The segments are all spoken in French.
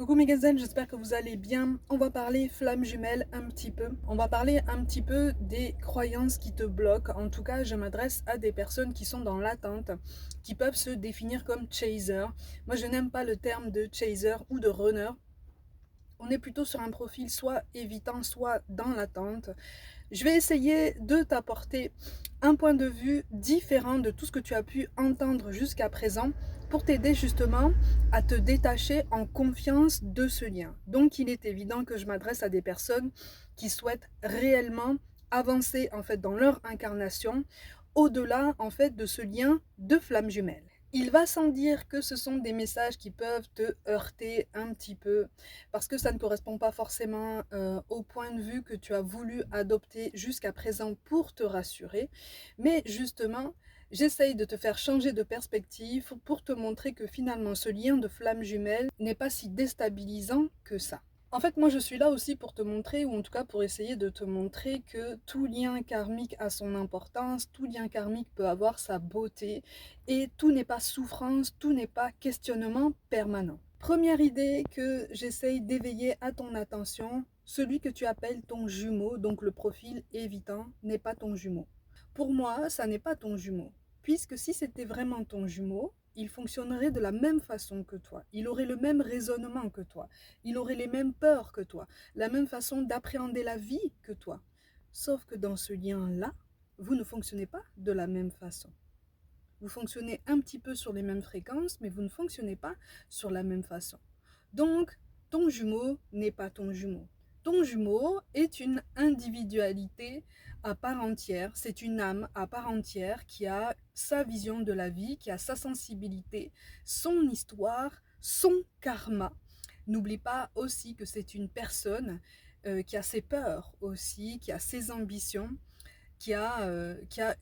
Coucou mes gazelles, j'espère que vous allez bien. On va parler flamme jumelle un petit peu. On va parler un petit peu des croyances qui te bloquent. En tout cas, je m'adresse à des personnes qui sont dans l'attente, qui peuvent se définir comme chaser. Moi, je n'aime pas le terme de chaser ou de runner. On est plutôt sur un profil soit évitant, soit dans l'attente. Je vais essayer de t'apporter un point de vue différent de tout ce que tu as pu entendre jusqu'à présent pour t'aider justement à te détacher en confiance de ce lien. Donc il est évident que je m'adresse à des personnes qui souhaitent réellement avancer en fait dans leur incarnation au-delà en fait de ce lien de flamme jumelle. Il va sans dire que ce sont des messages qui peuvent te heurter un petit peu parce que ça ne correspond pas forcément au point de vue que tu as voulu adopter jusqu'à présent pour te rassurer. Mais justement, j'essaye de te faire changer de perspective pour te montrer que finalement ce lien de flamme jumelle n'est pas si déstabilisant que ça. En fait, moi, je suis là aussi pour te montrer, ou en tout cas pour essayer de te montrer que tout lien karmique a son importance, tout lien karmique peut avoir sa beauté, et tout n'est pas souffrance, tout n'est pas questionnement permanent. Première idée que j'essaye d'éveiller à ton attention, celui que tu appelles ton jumeau, donc le profil évitant, n'est pas ton jumeau. Pour moi, ça n'est pas ton jumeau, puisque si c'était vraiment ton jumeau, il fonctionnerait de la même façon que toi, il aurait le même raisonnement que toi, il aurait les mêmes peurs que toi, la même façon d'appréhender la vie que toi. Sauf que dans ce lien-là, vous ne fonctionnez pas de la même façon. Vous fonctionnez un petit peu sur les mêmes fréquences, mais vous ne fonctionnez pas sur la même façon. Donc, ton jumeau n'est pas ton jumeau. Ton jumeau est une individualité à part entière, c'est une âme à part entière qui a sa vision de la vie, qui a sa sensibilité, son histoire, son karma. N'oublie pas aussi que c'est une personne qui a ses peurs aussi, qui a ses ambitions, qui a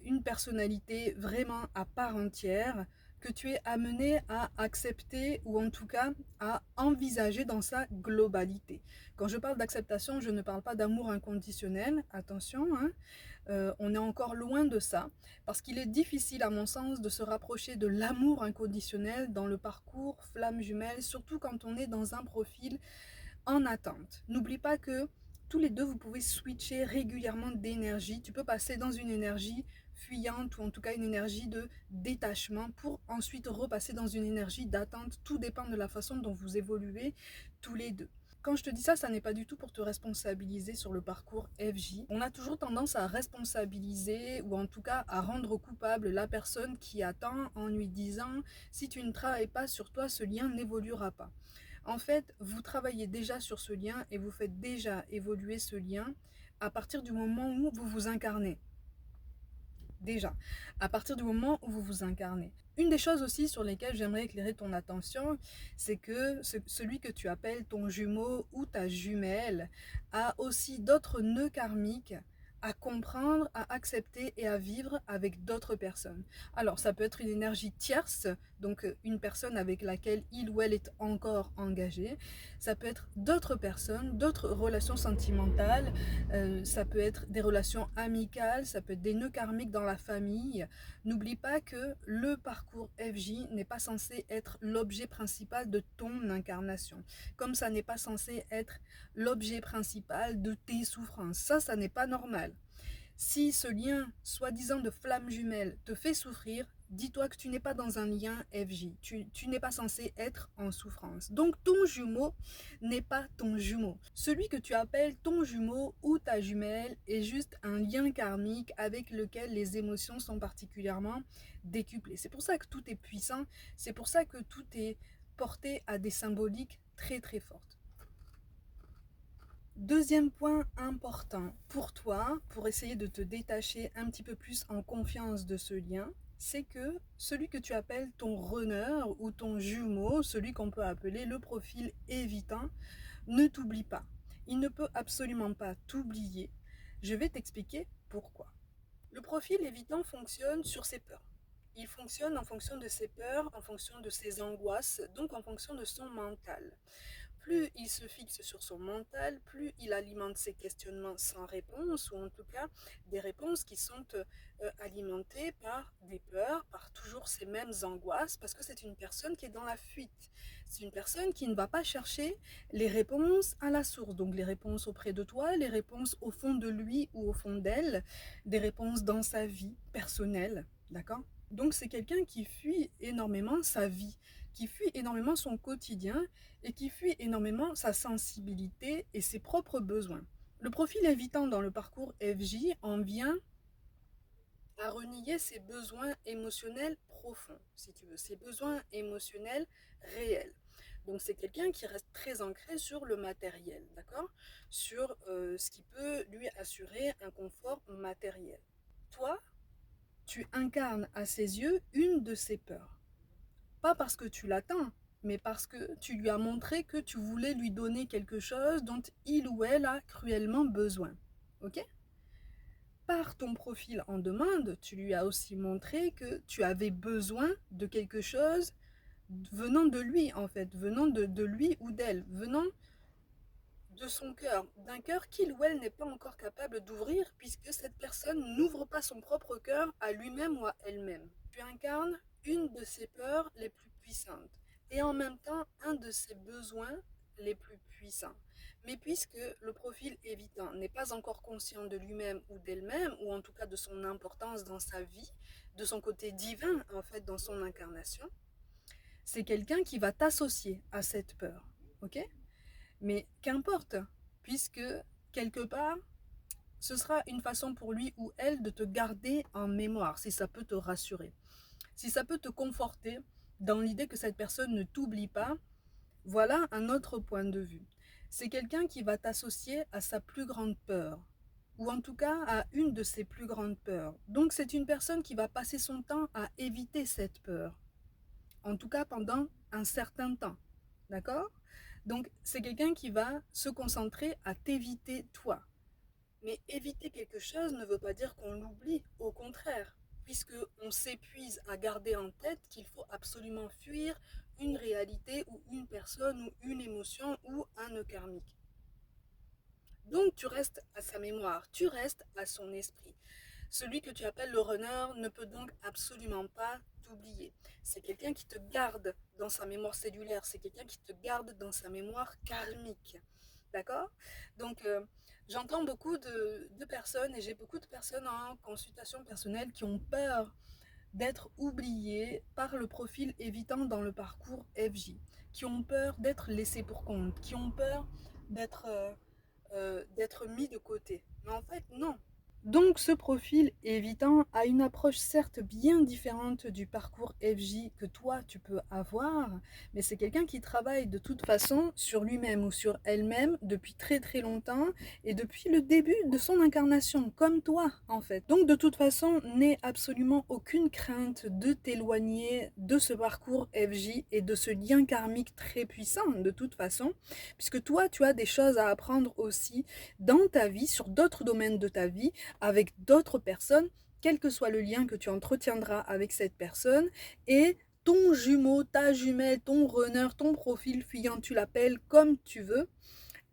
une personnalité vraiment à part entière, que tu es amené à accepter ou en tout cas à envisager dans sa globalité. Quand je parle d'acceptation, je ne parle pas d'amour inconditionnel, attention, hein, on est encore loin de ça, parce qu'il est difficile à mon sens de se rapprocher de l'amour inconditionnel dans le parcours flamme jumelle, surtout quand on est dans un profil en attente. N'oublie pas que tous les deux, vous pouvez switcher régulièrement d'énergie. Tu peux passer dans une énergie fuyante ou en tout cas une énergie de détachement pour ensuite repasser dans une énergie d'attente. Tout dépend de la façon dont vous évoluez tous les deux. Quand je te dis ça, ça n'est pas du tout pour te responsabiliser sur le parcours FJ. On a toujours tendance à responsabiliser ou en tout cas à rendre coupable la personne qui attend en lui disant si tu ne travailles pas sur toi, ce lien n'évoluera pas. En fait, vous travaillez déjà sur ce lien et vous faites déjà évoluer ce lien à partir du moment où vous vous incarnez. Déjà, à partir du moment où vous vous incarnez. Une des choses aussi sur lesquelles j'aimerais éclairer ton attention, c'est que celui que tu appelles ton jumeau ou ta jumelle a aussi d'autres nœuds karmiques à comprendre, à accepter et à vivre avec d'autres personnes. Alors, ça peut être une énergie tierce, donc une personne avec laquelle il ou elle est encore engagé. Ça peut être d'autres personnes, d'autres relations sentimentales. Ça peut être des relations amicales, ça peut être des nœuds karmiques dans la famille. N'oublie pas que le parcours FJ n'est pas censé être l'objet principal de ton incarnation. Comme ça n'est pas censé être l'objet principal de tes souffrances. Ça n'est pas normal. Si ce lien, soi-disant de flamme jumelle, te fait souffrir, dis-toi que tu n'es pas dans un lien FJ. Tu n'es pas censé être en souffrance. Donc ton jumeau n'est pas ton jumeau. Celui que tu appelles ton jumeau ou ta jumelle est juste un lien karmique avec lequel les émotions sont particulièrement décuplées. C'est pour ça que tout est puissant. C'est pour ça que tout est porté à des symboliques très très fortes. Deuxième point important pour toi, pour essayer de te détacher un petit peu plus en confiance de ce lien, c'est que celui que tu appelles ton runner ou ton jumeau, celui qu'on peut appeler le profil évitant, ne t'oublie pas. Il ne peut absolument pas t'oublier. Je vais t'expliquer pourquoi. Le profil évitant fonctionne sur ses peurs. Il fonctionne en fonction de ses peurs, en fonction de ses angoisses, donc en fonction de son mental. plus il se fixe sur son mental, plus il alimente ses questionnements sans réponse, ou en tout cas des réponses qui sont alimentées par des peurs, par toujours ces mêmes angoisses, parce que c'est une personne qui est dans la fuite. C'est une personne qui ne va pas chercher les réponses à la source, donc les réponses auprès de toi, les réponses au fond de lui ou au fond d'elle, des réponses dans sa vie personnelle, d'accord? Donc c'est quelqu'un qui fuit énormément sa vie, qui fuit énormément son quotidien et qui fuit énormément sa sensibilité et ses propres besoins. Le profil évitant dans le parcours FJ en vient à renier ses besoins émotionnels profonds, si tu veux, ses besoins émotionnels réels. Donc c'est quelqu'un qui reste très ancré sur le matériel, d'accord? Sur ce qui peut lui assurer un confort matériel. Toi, tu incarnes à ses yeux une de ses peurs. Pas parce que tu l'attends, mais parce que tu lui as montré que tu voulais lui donner quelque chose dont il ou elle a cruellement besoin. Ok? Par ton profil en demande, tu lui as aussi montré que tu avais besoin de quelque chose venant de lui, en fait, venant de lui ou d'elle, venant de son cœur, d'un cœur qu'il ou elle n'est pas encore capable d'ouvrir, puisque cette personne n'ouvre pas son propre cœur à lui-même ou à elle-même. Tu incarnes une de ses peurs les plus puissantes, et en même temps un de ses besoins les plus puissants. Mais puisque le profil évitant n'est pas encore conscient de lui-même ou d'elle-même, ou en tout cas de son importance dans sa vie, de son côté divin en fait dans son incarnation, c'est quelqu'un qui va t'associer à cette peur, ok? Mais qu'importe, puisque quelque part, ce sera une façon pour lui ou elle de te garder en mémoire, si ça peut te rassurer, si ça peut te conforter dans l'idée que cette personne ne t'oublie pas. Voilà un autre point de vue. C'est quelqu'un qui va t'associer à sa plus grande peur, ou en tout cas à une de ses plus grandes peurs. Donc c'est une personne qui va passer son temps à éviter cette peur, en tout cas pendant un certain temps. D'accord? Donc c'est quelqu'un qui va se concentrer à t'éviter toi. Mais éviter quelque chose ne veut pas dire qu'on l'oublie, au contraire, puisque on s'épuise à garder en tête qu'il faut absolument fuir une réalité ou une personne ou une émotion ou un nœud karmique. Donc tu restes à sa mémoire, tu restes à son esprit. Celui que tu appelles le runner ne peut donc absolument pas t'oublier. C'est quelqu'un qui te garde dans sa mémoire cellulaire, c'est quelqu'un qui te garde dans sa mémoire karmique. D'accord? Donc, j'entends beaucoup de personnes et j'ai beaucoup de personnes en consultation personnelle qui ont peur d'être oubliées par le profil évitant dans le parcours FJ, qui ont peur d'être laissées pour compte, qui ont peur d'être mis de côté. Mais en fait, non. Donc ce profil évitant a une approche certes bien différente du parcours FJ que toi tu peux avoir, mais c'est quelqu'un qui travaille de toute façon sur lui-même ou sur elle-même depuis très très longtemps et depuis le début de son incarnation, comme toi en fait. Donc de toute façon, n'aie absolument aucune crainte de t'éloigner de ce parcours FJ et de ce lien karmique très puissant de toute façon, puisque toi tu as des choses à apprendre aussi dans ta vie, sur d'autres domaines de ta vie, avec d'autres personnes, quel que soit le lien que tu entretiendras avec cette personne, et ton jumeau, ta jumelle, ton runner, ton profil fuyant, tu l'appelles comme tu veux,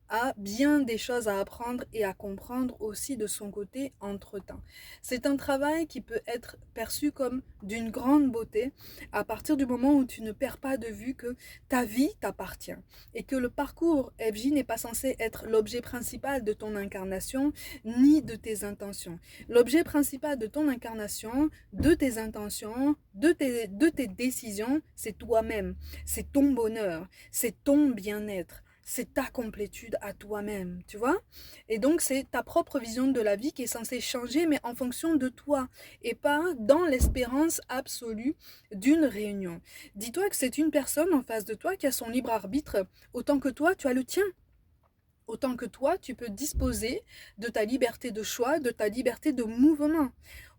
a bien des choses à apprendre et à comprendre aussi de son côté entre-temps. C'est un travail qui peut être perçu comme d'une grande beauté à partir du moment où tu ne perds pas de vue que ta vie t'appartient et que le parcours FJ n'est pas censé être l'objet principal de ton incarnation ni de tes intentions. L'objet principal de ton incarnation, de tes intentions, de tes décisions, c'est toi-même, c'est ton bonheur, c'est ton bien-être, c'est ta complétude à toi-même, tu vois? Et donc, c'est ta propre vision de la vie qui est censée changer, mais en fonction de toi, et pas dans l'espérance absolue d'une réunion. Dis-toi que c'est une personne en face de toi qui a son libre arbitre, autant que toi, tu as le tien. Autant que toi, tu peux disposer de ta liberté de choix, de ta liberté de mouvement.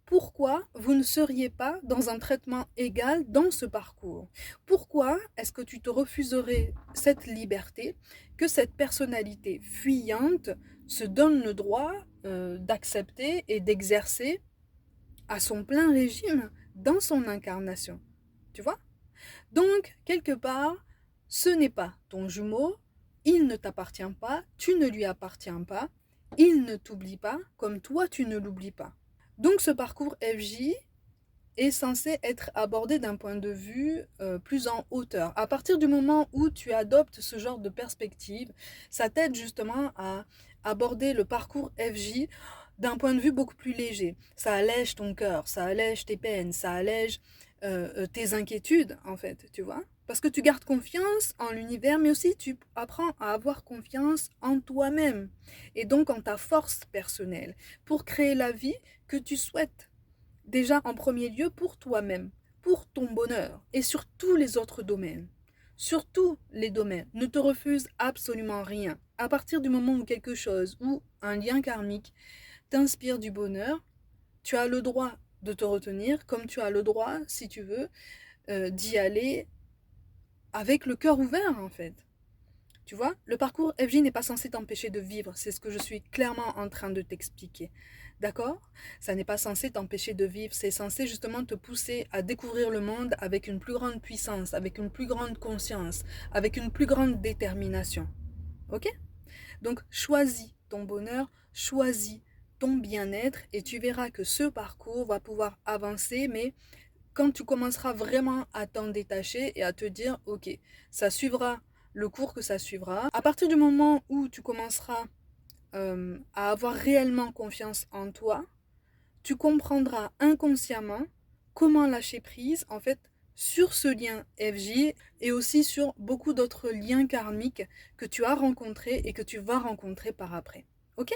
Pourquoi vous ne seriez pas dans un traitement égal dans ce parcours? Pourquoi est-ce que tu te refuserais cette liberté que cette personnalité fuyante se donne le droit d'accepter et d'exercer à son plein régime dans son incarnation? Tu vois? Donc, quelque part, ce n'est pas ton jumeau, il ne t'appartient pas, tu ne lui appartiens pas, il ne t'oublie pas comme toi tu ne l'oublies pas. Donc ce parcours FJ est censé être abordé d'un point de vue plus en hauteur. À partir du moment où tu adoptes ce genre de perspective, ça t'aide justement à aborder le parcours FJ d'un point de vue beaucoup plus léger. Ça allège ton cœur, ça allège tes peines, ça allège tes inquiétudes, en fait, tu vois. Parce que tu gardes confiance en l'univers, mais aussi tu apprends à avoir confiance en toi-même et donc en ta force personnelle pour créer la vie que tu souhaites. Déjà en premier lieu pour toi-même, pour ton bonheur et sur tous les autres domaines. Sur tous les domaines, ne te refuse absolument rien. À partir du moment où quelque chose ou un lien karmique t'inspire du bonheur, tu as le droit de te retenir, comme tu as le droit, si tu veux, d'y aller avec le cœur ouvert en fait. Tu vois, le parcours FJ n'est pas censé t'empêcher de vivre, c'est ce que je suis clairement en train de t'expliquer. D'accord? Ça n'est pas censé t'empêcher de vivre, c'est censé justement te pousser à découvrir le monde avec une plus grande puissance, avec une plus grande conscience, avec une plus grande détermination. Ok? Donc choisis ton bonheur, choisis ton bien-être et tu verras que ce parcours va pouvoir avancer, mais quand tu commenceras vraiment à t'en détacher et à te dire, ok, ça suivra le cours que ça suivra, à partir du moment où tu commenceras à avoir réellement confiance en toi, tu comprendras inconsciemment comment lâcher prise, en fait, sur ce lien FJ et aussi sur beaucoup d'autres liens karmiques que tu as rencontrés et que tu vas rencontrer par après. Ok?